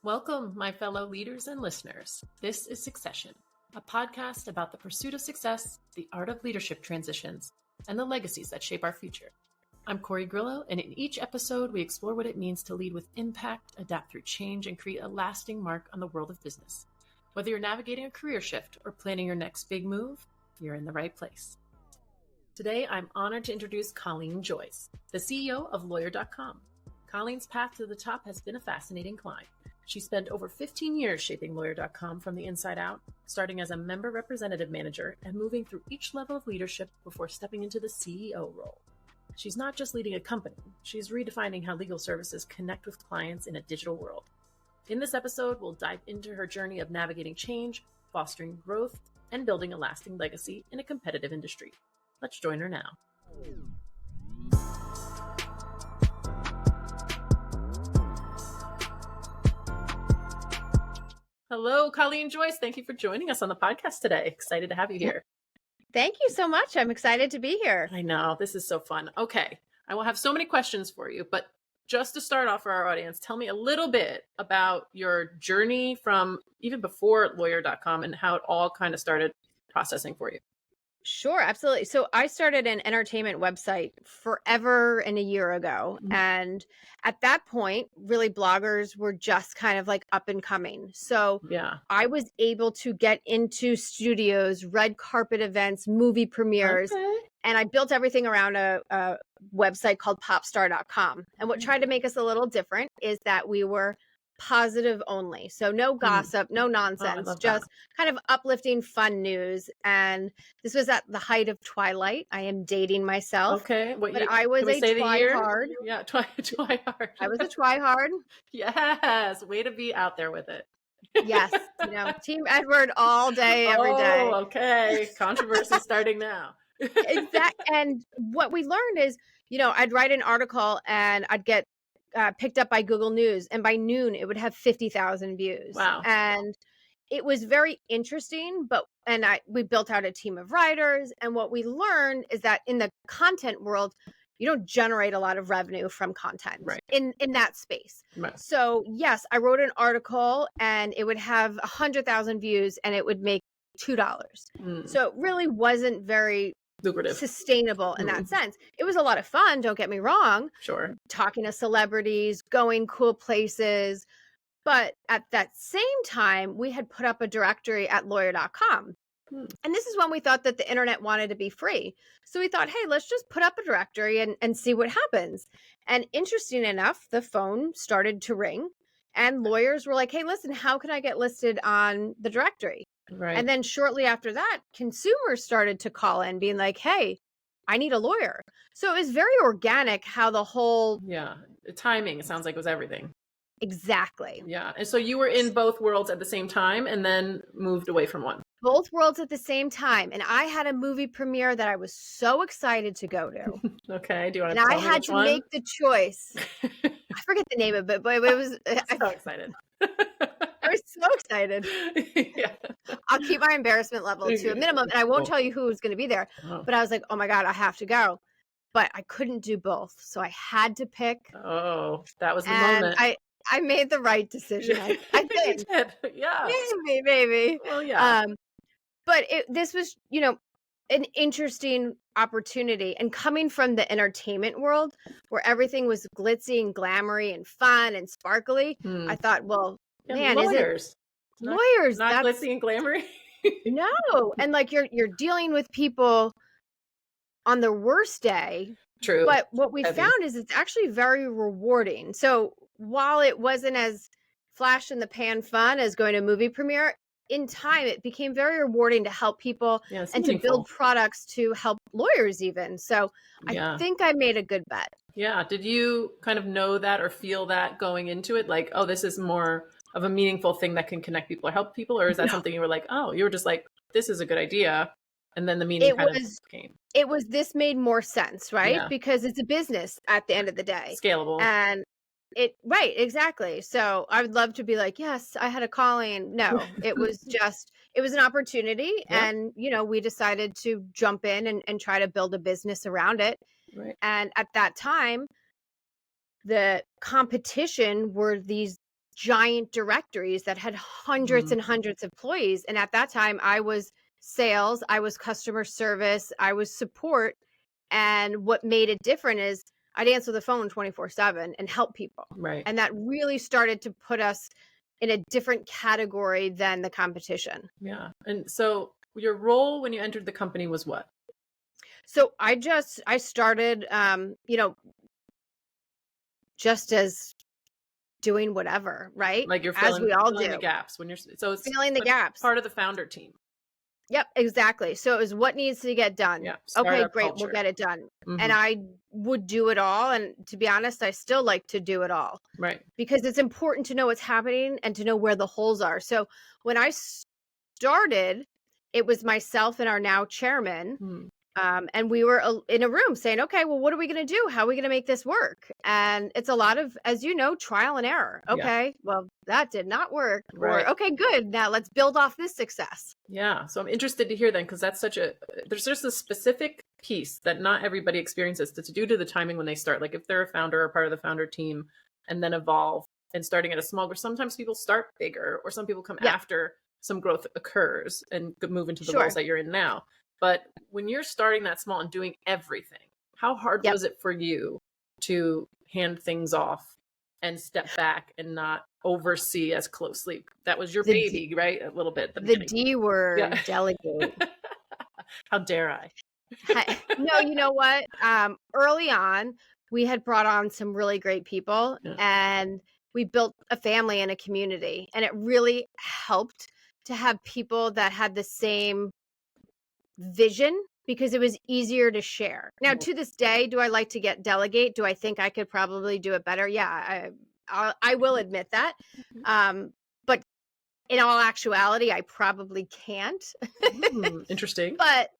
Welcome, my fellow leaders and listeners. This is Succession, a podcast about the pursuit of success, the art of leadership transitions, and the legacies that shape our future. I'm Kori Grillo, and in each episode, we explore what it means to lead with impact, adapt through change, and create a lasting mark on the world of business. Whether you're navigating a career shift or planning your next big move, you're in the right place. Today, I'm honored to introduce Colleen Joyce, the CEO of Lawyer.com. Colleen's path to the top has been a fascinating climb. She spent over 15 years shaping Lawyer.com from the inside out, starting as a member representative manager and moving through each level of leadership before stepping into the CEO role. She's not just leading a company, she's redefining how legal services connect with clients in a digital world. In this episode, we'll dive into her journey of navigating change, fostering growth, and building a lasting legacy in a competitive industry. Let's join her now. Hello, Colleen Joyce. Thank you for joining us on the podcast today. Excited to have you here. Thank you so much. I'm excited to be here. I know. This is so fun. Okay. I will have so many questions for you, but just to start off for our audience, tell me a little bit about your journey from even before Lawyer.com and how it all kind of started processing for you. Sure, absolutely. So I started an entertainment website forever and a year ago. Mhm. And at that point, really bloggers were just kind of like up and coming. So Yeah. I was able to get into studios, red carpet events, movie premieres, Okay. and I built everything around a website called popstar.com. And what tried to make us a little different is that we were positive only. So no gossip, no nonsense, love just kind of uplifting fun news. And this was at the height of Twilight. I am dating myself. Okay. What But year? I was Can we a say the year? try-hard. Yeah, Twihard. I was a try-hard. Yes. Way to be out there with it. Yes. Team Edward all day, every day. Oh, okay. Controversy starting now. Exactly. And what we learned is, I'd write an article and I'd get picked up by Google News, and by noon it would have 50,000 views. Wow. And it was very interesting, we built out a team of writers, and what we learned is that in the content world, you don't generate a lot of revenue from content in that space. Right. So yes, I wrote an article and it would have 100,000 views and it would make $2. So it really wasn't very lucrative, sustainable in that sense. It was a lot of fun, don't get me wrong. Sure. Talking to celebrities, going cool places. But at that same time, we had put up a directory at lawyer.com. And this is when we thought that the internet wanted to be free. So we thought, hey, let's just put up a directory and see what happens. And interesting enough, the phone started to ring and lawyers were like, hey, listen, how can I get listed on the directory? Right. And then shortly after that, consumers started to call in being like, hey, I need a lawyer. So it was very organic how the whole... Yeah. The timing, it sounds like, was everything. Exactly. Yeah. And so you were in both worlds at the same time and then moved away from one. Both worlds at the same time. And I had a movie premiere that I was so excited to go to. Okay. Do you want to tell me I had which to one? make the choice. I forget the name of it, but it was... I'm so excited. I was so excited. Yeah. I'll keep my embarrassment level to a minimum, and I won't tell you who was going to be there. But I was like, oh my God, I have to go. But I couldn't do both. So I had to pick. Oh, that was the and moment. I made the right decision. I think. You did. Yeah. Maybe. Well, yeah. But this was, an interesting opportunity. And coming from the entertainment world where everything was glitzy and glamoury and fun and sparkly, I thought, well, man, lawyers. Is it lawyers? Not glitzy and glamoury? No. And like you're dealing with people on their worst day. True. But what we found is it's actually very rewarding. So while it wasn't as flash in the pan fun as going to a movie premiere, in time it became very rewarding to help people and to build products to help lawyers even. So I think I made a good bet. Yeah. Did you kind of know that or feel that going into it? Like, oh, this is more of a meaningful thing that can connect people or help people? Or is that something you were like, oh, you were just like, this is a good idea? And then the meaning kind of came. It was, this made more sense, right? Yeah. Because it's a business at the end of the day. Scalable. And right, exactly. So I would love to be like, yes, I had a calling. No, it was an opportunity. Yeah. And, we decided to jump in and try to build a business around it. Right. And at that time, the competition were these giant directories that had hundreds and hundreds of employees. And at that time, I was sales, I was customer service, I was support. And what made it different is I'd answer the phone 24/7 and help people. Right. And that really started to put us in a different category than the competition. Yeah. And so your role when you entered the company was what? So I started, just as doing whatever, right? Like you're As we all filling do, the gaps when you're, so it's filling the like gaps. part of the founder team. Yep, exactly. So it was what needs to get done. Yeah. Okay, Startup great, we'll culture. get it done. Mhm. And I would do it all. And to be honest, I still like to do it all Right. because it's important to know what's happening and to know where the holes are. So when I started, it was myself and our now chairman. Hmm. And we were in a room saying, okay, well, what are we going to do? How are we going to make this work? And it's a lot of, as you know, trial and error. Yeah. Okay, well, that did not work. Right. Or, okay, good. Now let's build off this success. Yeah. So I'm interested to hear then, because that's there's just a specific piece that not everybody experiences that's due to the timing when they start. Like if they're a founder or part of the founder team and then evolve and starting at a small, group, sometimes people start bigger or some people come after some growth occurs and move into the roles that you're in now. But when you're starting that small and doing everything, how hard was it for you to hand things off and step back and not oversee as closely? That was your baby, right? A little bit. The D word, delegate. How dare I? No, you know what? Early on, we had brought on some really great people and we built a family and a community. And it really helped to have people that had the same vision because it was easier to share. Now, to this day, do I like to delegate? Do I think I could probably do it better? Yeah, I will admit that. But in all actuality, I probably can't. Interesting. But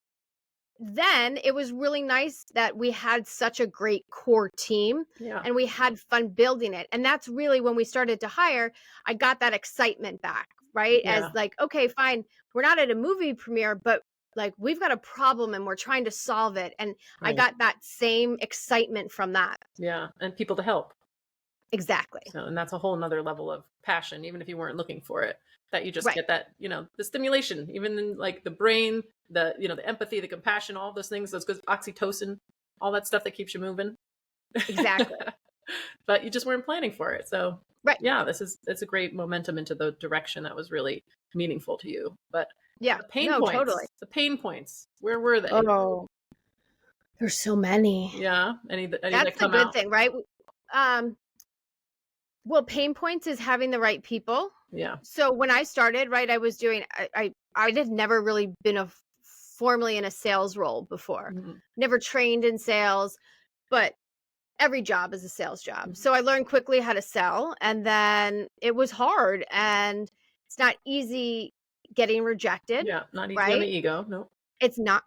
then it was really nice that we had such a great core team and we had fun building it. And that's really when we started to hire, I got that excitement back, right? As like, okay, fine, we're not at a movie premiere, but like we've got a problem and we're trying to solve it. And I got that same excitement from that. Yeah. And people to help. Exactly. So, and that's a whole nother level of passion, even if you weren't looking for it, that you just get that, the stimulation, even in like the brain, the empathy, the compassion, all those things, those good oxytocin, all that stuff that keeps you moving. Exactly. But you just weren't planning for it. So it's a great momentum into the direction that was really meaningful to you. But the pain points, totally. the pain points, where were they? Oh, there's so many. Yeah. Any That's that come the good out? thing, right? Well, pain points is having the right people. Yeah. So when I started, right, I was doing, I had never really been formally in a sales role before. Never trained in sales, but every job is a sales job. So I learned quickly how to sell, and then it was hard and it's not easy getting rejected. Yeah. Not easy right? on the ego. No. It's not,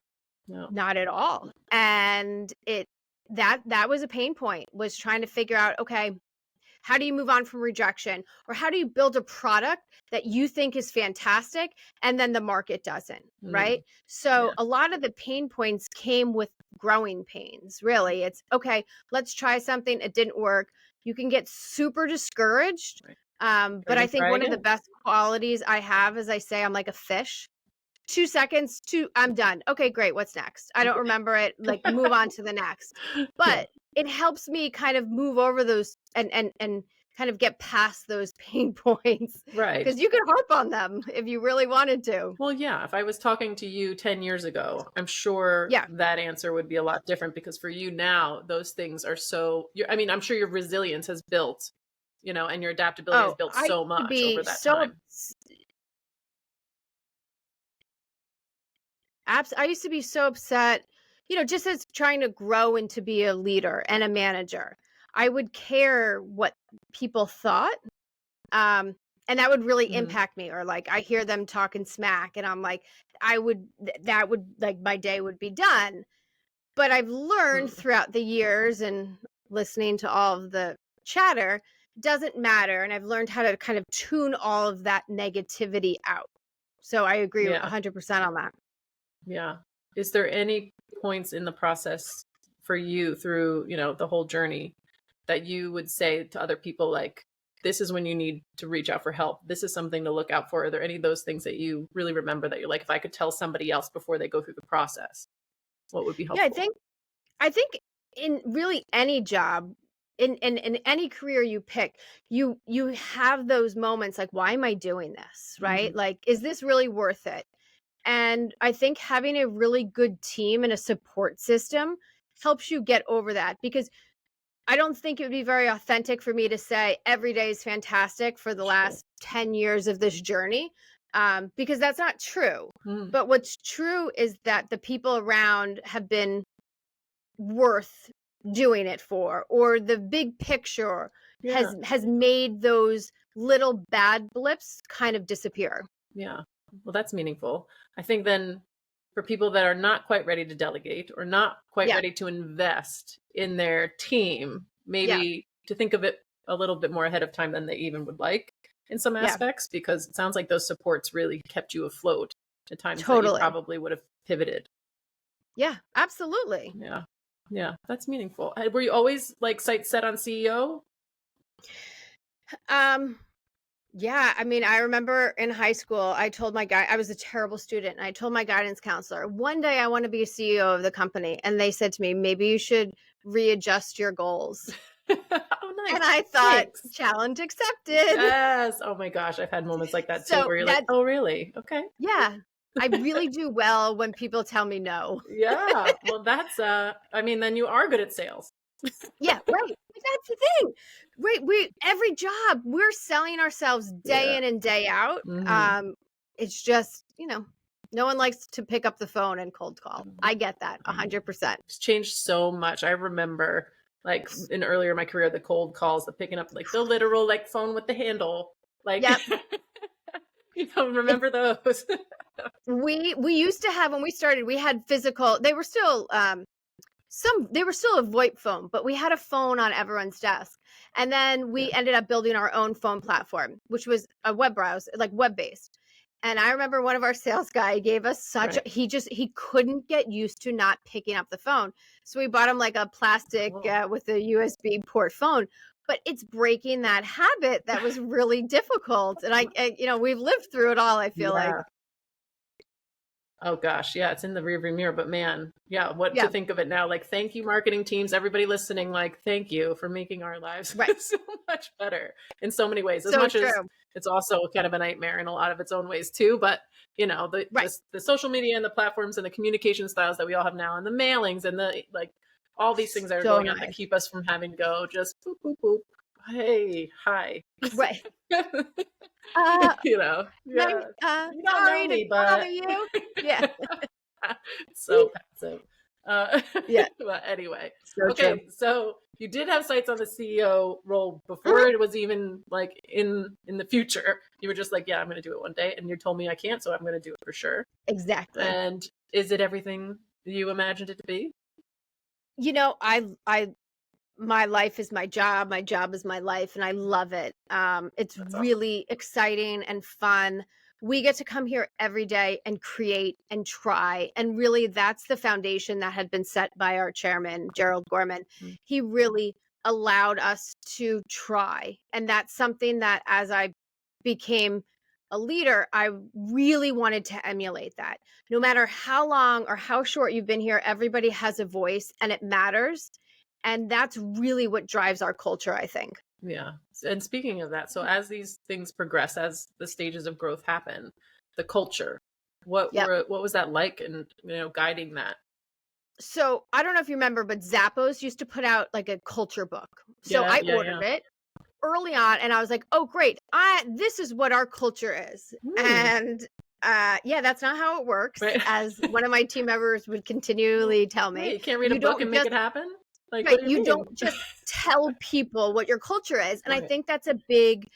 No. not at all. And that was a pain point, was trying to figure out, okay, how do you move on from rejection? Or how do you build a product that you think is fantastic and then the market doesn't, right? So a lot of the pain points came with growing pains, really. It's, okay, let's try something. It didn't work. You can get super discouraged. But I think one of the best qualities I have is I say I'm like a fish. 2 seconds, I'm done. Okay, great. What's next? I don't remember it. Like, move on to the next. But it helps me kind of move over those and kind of get past those pain points. Right. Because you could harp on them if you really wanted to. Well, yeah. If I was talking to you 10 years ago, I'm sure that answer would be a lot different, because for you now, those things are I'm sure your resilience has built, and your adaptability has built so much over that time. I used to be so upset, just as trying to grow and to be a leader and a manager. I would care what people thought. And that would really impact me. Or like, I hear them talking smack and I'm like, that would like, my day would be done. But I've learned throughout the years and listening to all of the chatter, doesn't matter. And I've learned how to kind of tune all of that negativity out. So I agree 100% on that. Yeah. Is there any points in the process for you through, the whole journey that you would say to other people, like, this is when you need to reach out for help. This is something to look out for. Are there any of those things that you really remember that you're like, if I could tell somebody else before they go through the process, what would be helpful? Yeah, I think in really any job, in any career you pick, you have those moments like, why am I doing this? Right? Like, is this really worth it? And I think having a really good team and a support system helps you get over that, because I don't think it would be very authentic for me to say every day is fantastic for the last 10 years of this journey, because that's not true. But what's true is that the people around have been worth doing it for, or the big picture has made those little bad blips kind of disappear. Yeah. Well, that's meaningful. I think then for people that are not quite ready to delegate or not quite ready to invest in their team, maybe to think of it a little bit more ahead of time than they even would like in some aspects, because it sounds like those supports really kept you afloat at times that you probably would have pivoted. Yeah, absolutely. Yeah. Yeah, that's meaningful. Were you always like sights set on CEO? Yeah, I mean, I remember in high school, I told I was a terrible student, and I told my guidance counselor, one day I want to be a CEO of the company. And they said to me, maybe you should readjust your goals. Oh, nice. And I thought, challenge accepted. Yes. Oh my gosh. I've had moments like that too, where you're like, oh, really? Okay. Yeah. I really do well when people tell me no. Yeah. Well, that's, I mean, then you are good at sales. Yeah, right. That's the thing. Right. Every job, we're selling ourselves day in and day out. It's just, no one likes to pick up the phone and cold call. I get that 100%. It's changed so much. I remember like in earlier in my career, the cold calls, the picking up like the literal like phone with the handle. Like, remember those? We used to have, when we started, we had physical, they were still they were still a VoIP phone, but we had a phone on everyone's desk. And then we ended up building our own phone platform, which was a web browser, like web-based. And I remember one of our sales guy gave us he couldn't get used to not picking up the phone. So we bought him like a plastic with a USB port phone. But it's breaking that habit that was really difficult. And we've lived through it all, I feel like. Oh gosh, yeah, it's in the rearview mirror, but man, what to think of it now? Like, thank you, marketing teams, everybody listening. Like, thank you for making our lives so much better in so many ways. As much as it's also kind of a nightmare in a lot of its own ways too. But the social media and the platforms and the communication styles that we all have now, and the mailings and the all these things that are going on that keep us from having to go just boop boop boop. Hey, hi. Right. You don't know me, but you. Yeah. So passive. But anyway, so you did have sights on the CEO role before it was even like in the future. You were just like, I'm going to do it one day, and you told me I can't, so I'm going to do it for sure. Exactly. And is it everything you imagined it to be? My life is my job. My job is my life, and I love it. It's really exciting and fun. We get to come here every day and create and try. And really, that's the foundation that had been set by our chairman, Gerald Gorman. He really allowed us to try. And that's something that as I became a leader, I really wanted to emulate that. No matter how long or how short you've been here, everybody has a voice and it matters. And that's really what drives our culture, I think. Yeah. And speaking of that, so as these things progress, as the stages of growth happen, the culture, what was that like, and guiding that? So I don't know if you remember, but Zappos used to put out like a culture book. So I ordered it early on, and I was like, oh, great. This is what our culture is. And that's not how it works, as one of my team members would continually tell me. You can't read a book and make it happen? Like, you don't just tell people what your culture is. And I think that's a big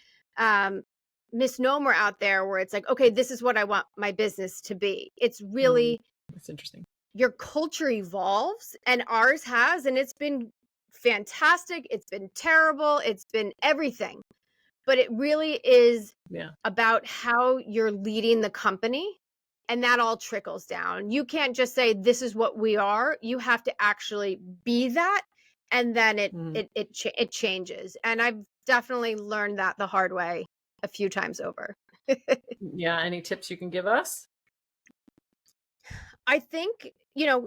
misnomer out there, where it's like, okay, this is what I want my business to be. It's really, that's interesting. Your culture evolves, and ours has, and it's been fantastic. It's been terrible. It's been everything. But it really is about how you're leading the company. And that all trickles down. You can't just say, this is what we are. You have to actually be that. And then it changes. And I've definitely learned that the hard way a few times over. Yeah. Any tips you can give us? I think,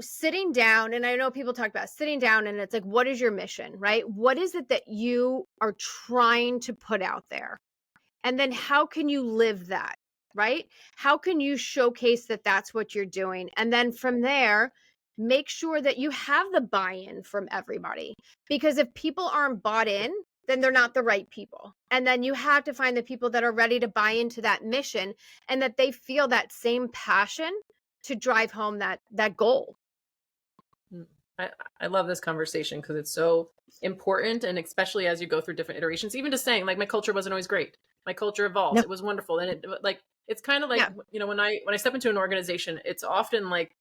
sitting down, and I know people talk about sitting down and it's like, what is your mission, right? What is it that you are trying to put out there? And then how can you live that, right? How can you showcase that that's what you're doing? And then from there, make sure that you have the buy-in from everybody. Because if people aren't bought in, then they're not the right people. And then you have to find the people that are ready to buy into that mission and that they feel that same passion to drive home that goal. Mm. I love this conversation because it's so important. And especially as you go through different iterations, even just saying like my culture wasn't always great. My culture evolves. No. It was wonderful. And it's kind of like, Yeah. when I step into an organization, it's often like,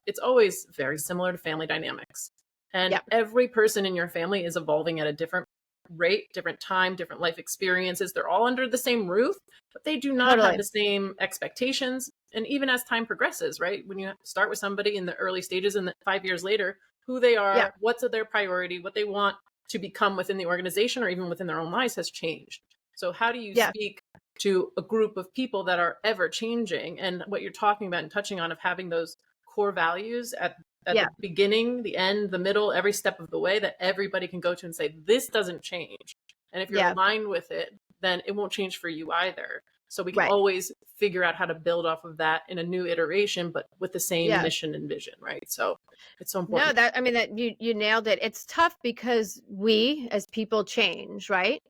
it's always very similar to family dynamics. And Yeah. every person in your family is evolving at a different rate, different time, different life experiences. They're all under the same roof, but they do not have Totally. the same expectations. And even as time progresses, right? When you start with somebody in the early stages and then 5 years later, who they are, Yeah. what's their priority, what they want to become within the organization or even within their own lives has changed. So how do you Yeah. speak to a group of people that are ever changing? And what you're talking about and touching on of having those core values at Yeah. the beginning, the end, the middle, every step of the way that everybody can go to and say, this doesn't change. And if you're Yeah. aligned with it, then it won't change for you either. So we can Right. always figure out how to build off of that in a new iteration, but with the same Yeah. mission and vision, right? So it's so No, important. that you nailed it. It's tough because we as people change, right?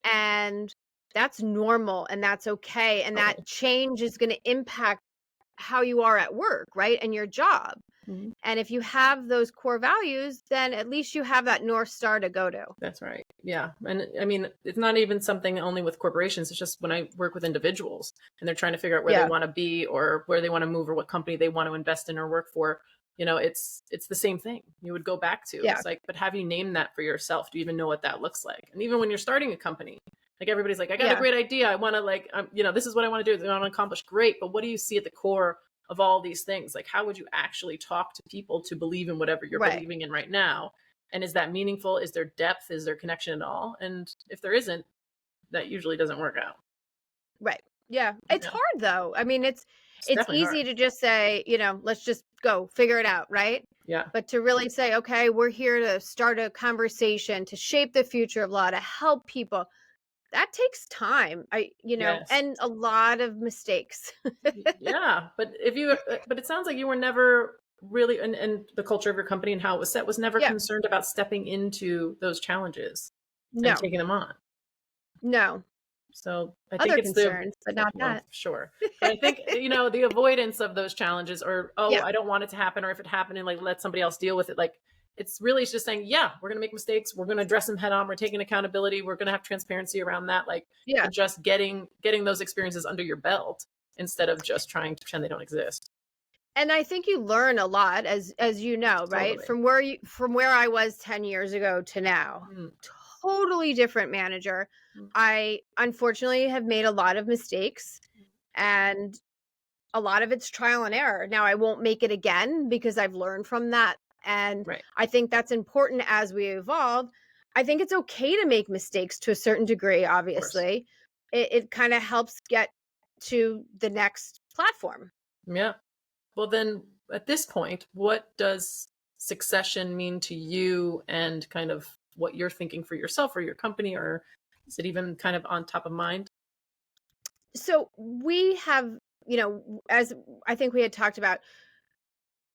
And that's normal and that's okay. And that Totally. change is going to impact how you are at work, right? And your job. Mhm. And if you have those core values, then at least you have that North Star to go to. That's right. Yeah. And I mean, it's not even something only with corporations. It's just when I work with individuals and they're trying to figure out where they Yeah. want to be or where they want to move or what company they want to invest in or work for. It's the same thing you would go back to. Yeah. It's like, but have you named that for yourself? Do you even know what that looks like? And even when you're starting a company, like everybody's like, I got a Yeah. great idea. I want to this is what I want to do. I want to accomplish. Great. But what do you see at the core of all these things? Like, how would you actually talk to people to believe in whatever you're Right. believing in right now? And is that meaningful? Is there depth? Is there connection at all? And if there isn't, that usually doesn't work out. Right. Yeah. It's Yeah. hard though. I mean, it's Definitely easy hard. to just say, let's just go figure it out, right? Yeah. But to really say, okay, we're here to start a conversation, to shape the future of law, to help people. That takes time. Yes. And a lot of mistakes. Yeah. But it sounds like you were never really, and the culture of your company and how it was set was never Yeah. concerned about stepping into those challenges and No. taking them on. No. So I think Other it's concerns, but not well, that. sure. But I think, the avoidance of those challenges or, oh, Yeah. I don't want it to happen. Or if it happened and like, let somebody else deal with it. Like, it's really just saying, yeah, we're going to make mistakes. We're going to address them head on. We're taking accountability. We're going to have transparency around that. Like, Yeah. and just getting those experiences under your belt instead of just trying to pretend they don't exist. And I think you learn a lot as you know, right? Totally. From where I was 10 years ago to now. Mm, Totally different manager. mm, I unfortunately have made a lot of mistakes and a lot of it's trial and error. Now I won't make it again because I've learned from that. And right. I think that's important as we evolve. I think it's okay to make mistakes to a certain degree, Of course. obviously. It kind of helps get to the next platform. Yeah. Well, then at this point, what does succession mean to you and kind of what you're thinking for yourself or your company, or is it even kind of on top of mind? So we have, as I think we had talked about,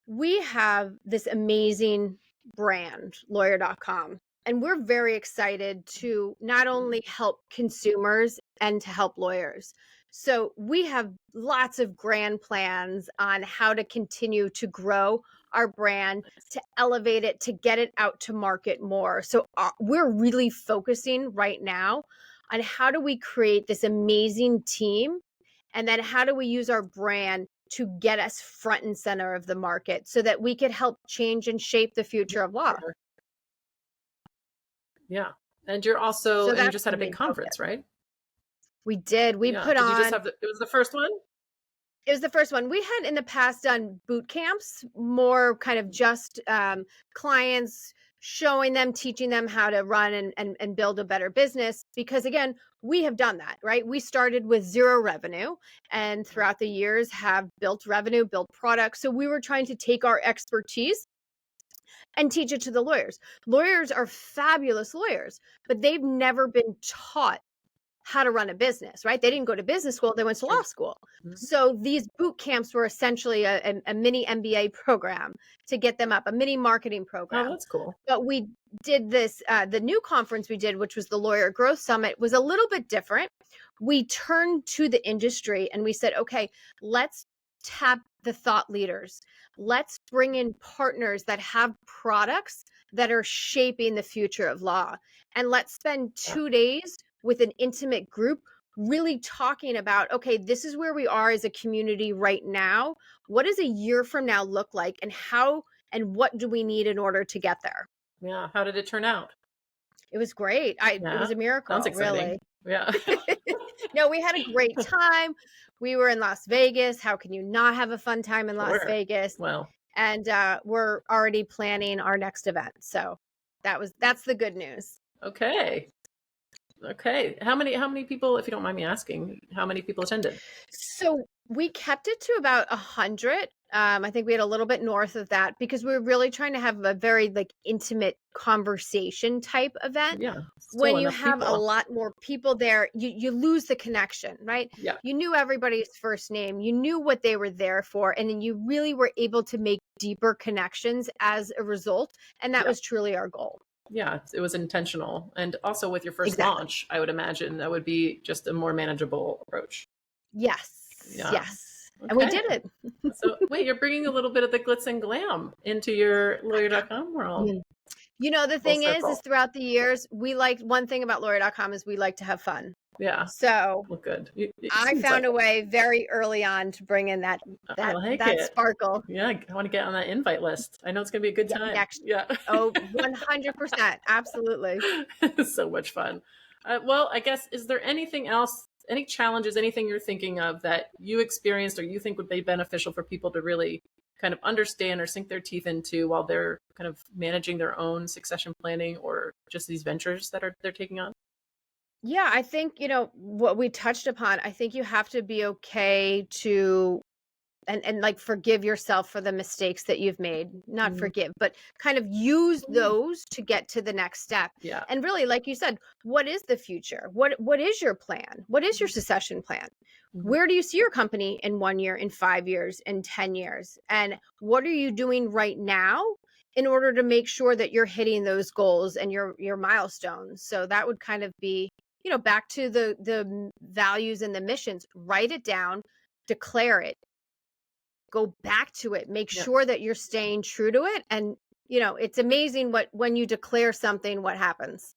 we have this amazing brand, lawyer.com. And we're very excited to not only help consumers and to help lawyers. So we have lots of grand plans on how to continue to grow our brand, to elevate it, to get it out to market more. So we're really focusing right now on how do we create this amazing team and then how do we use our brand to get us front and center of the market so that we could help change and shape the future of law. Sure. Yeah. And So you that's just the had a big main focus. conference, right? We did. We Yeah. put Did you just on, have it was the first one? it was the first one. We had in the past done boot camps, more kind of just clients showing them, teaching them how to run and build a better business. Because again, we have done that, right? We started with zero revenue and throughout the years have built revenue, built products. So we were trying to take our expertise and teach it to the lawyers. Lawyers are fabulous lawyers, but they've never been taught how to run a business, right? They didn't go to business school, they went to law school. So these boot camps were essentially a mini MBA program to get them up, a mini marketing program. Oh, that's cool. But we did this, the new conference we did, which was the Lawyer Growth Summit, was a little bit different. We turned to the industry and we said, okay, let's tap the thought leaders. Let's bring in partners that have products that are shaping the future of law. And let's spend 2 days with an intimate group really talking about, okay, this is where we are as a community right now. What does a year from now look like, and how and what do we need in order to get there? Yeah. How did it turn out? It was great. It was a miracle. Sounds exciting. Really. Yeah. No, we had a great time. We were in Las Vegas. How can you not have a fun time in Las Vegas? Well, and we're already planning our next event. So that's the good news. Okay. How many people, if you don't mind me asking, how many people attended? So we kept it to about 100. I think we had a little bit north of that because we were really trying to have a very intimate conversation type event. Yeah. When you have a lot more people there, you lose the connection, right? Yeah. You knew everybody's first name, you knew what they were there for, and then you really were able to make deeper connections as a result. And that was truly our goal. Yeah, it was intentional. And also with your first launch, I would imagine that would be just a more manageable approach. Yes. Yeah. Yes. Okay. And we did it. So wait, you're bringing a little bit of the glitz and glam into your lawyer.com world. You know, the thing is throughout the years, one thing about lawyer.com is we like to have fun. Yeah. So well, good. I found a way very early on to bring in that sparkle. Yeah, I want to get on that invite list. I know it's going to be a good time. Yeah. Oh, 100%. Absolutely. So much fun. Well, I guess, is there anything else, any challenges, anything you're thinking of that you experienced or you think would be beneficial for people to really kind of understand or sink their teeth into while they're kind of managing their own succession planning or just these ventures that they're taking on? Yeah, I think, what we touched upon, I think you have to be okay to and forgive yourself for the mistakes that you've made. Not forgive, but kind of use those to get to the next step. Yeah. And really, like you said, what is the future? What is your plan? What is your succession plan? Where do you see your company in 1 year, in 5 years, in 10 years? And what are you doing right now in order to make sure that you're hitting those goals and your milestones? So that would kind of be, back to the values and the missions. Write it down, declare it, go back to it, make sure that you're staying true to it. And, it's amazing when you declare something, what happens.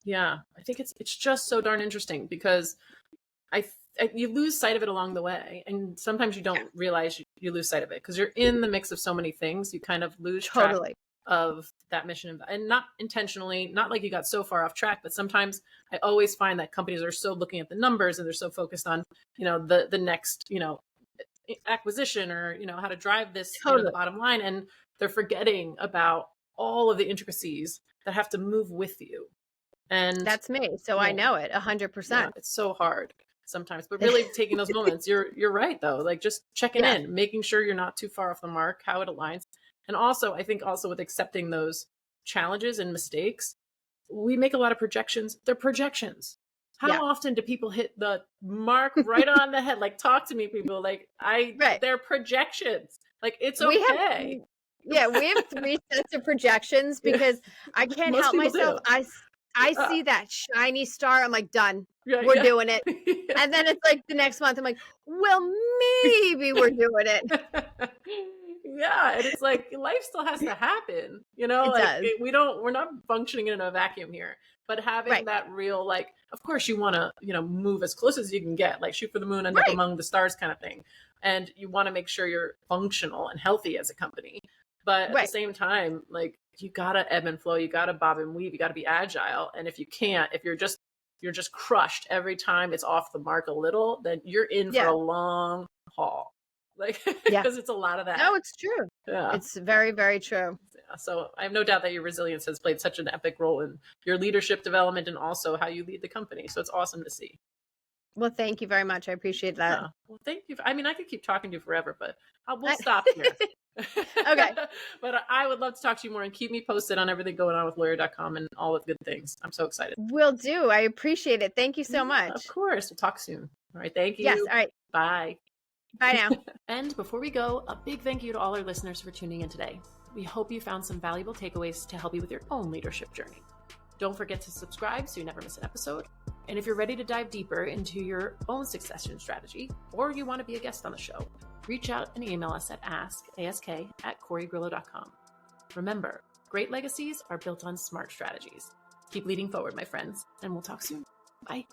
Yeah, I think it's just so darn interesting because you lose sight of it along the way. And sometimes you don't realize you lose sight of it because you're in the mix of so many things. You kind of lose track of that mission, and not intentionally, not like you got so far off track, but sometimes I always find that companies are so looking at the numbers and they're so focused on, the next, acquisition or, how to drive this to the bottom line. And they're forgetting about all of the intricacies that have to move with you. And that's me. So I know it 100%. Yeah, it's so hard sometimes, but really taking those moments, you're right though. Just checking in, making sure you're not too far off the mark, how it aligns. And also, I think also with accepting those challenges and mistakes, we make a lot of projections. They're projections. How often do people hit the mark right on the head? Talk to me, people. They're projections. It's okay. We have 3 sets of projections because I can't help myself. I see that shiny star. I'm like, done. We're doing it. And then it's the next month, I'm like, well, maybe we're doing it. Yeah. And it's life still has to happen. It does. We're not functioning in a vacuum here, but having that real, of course you want to, move as close as you can get, shoot for the moon and up among the stars kind of thing. And you want to make sure you're functional and healthy as a company. But at the same time, you gotta ebb and flow, you gotta bob and weave, you gotta be agile. And if you can't, if you're just crushed every time it's off the mark a little, then you're in for a long haul. Like, Yeah. because it's a lot of that. No, it's true. Yeah. It's very, very true. Yeah. So I have no doubt that your resilience has played such an epic role in your leadership development and also how you lead the company. So it's awesome to see. Well, thank you very much. I appreciate that. Yeah. Well, thank you. I mean, I could keep talking to you forever, but we'll stop here. Okay. But I would love to talk to you more, and keep me posted on everything going on with lawyer.com and all the good things. I'm so excited. Will do. I appreciate it. Thank you so much. Of course. We'll talk soon. All right. Thank you. Yes. All right. Bye. Bye now. And before we go, a big thank you to all our listeners for tuning in today. We hope you found some valuable takeaways to help you with your own leadership journey. Don't forget to subscribe so you never miss an episode. And if you're ready to dive deeper into your own succession strategy, or you want to be a guest on the show, reach out and email us at ask@korigrillo.com. Remember, great legacies are built on smart strategies. Keep leading forward, my friends, and we'll talk soon. Bye.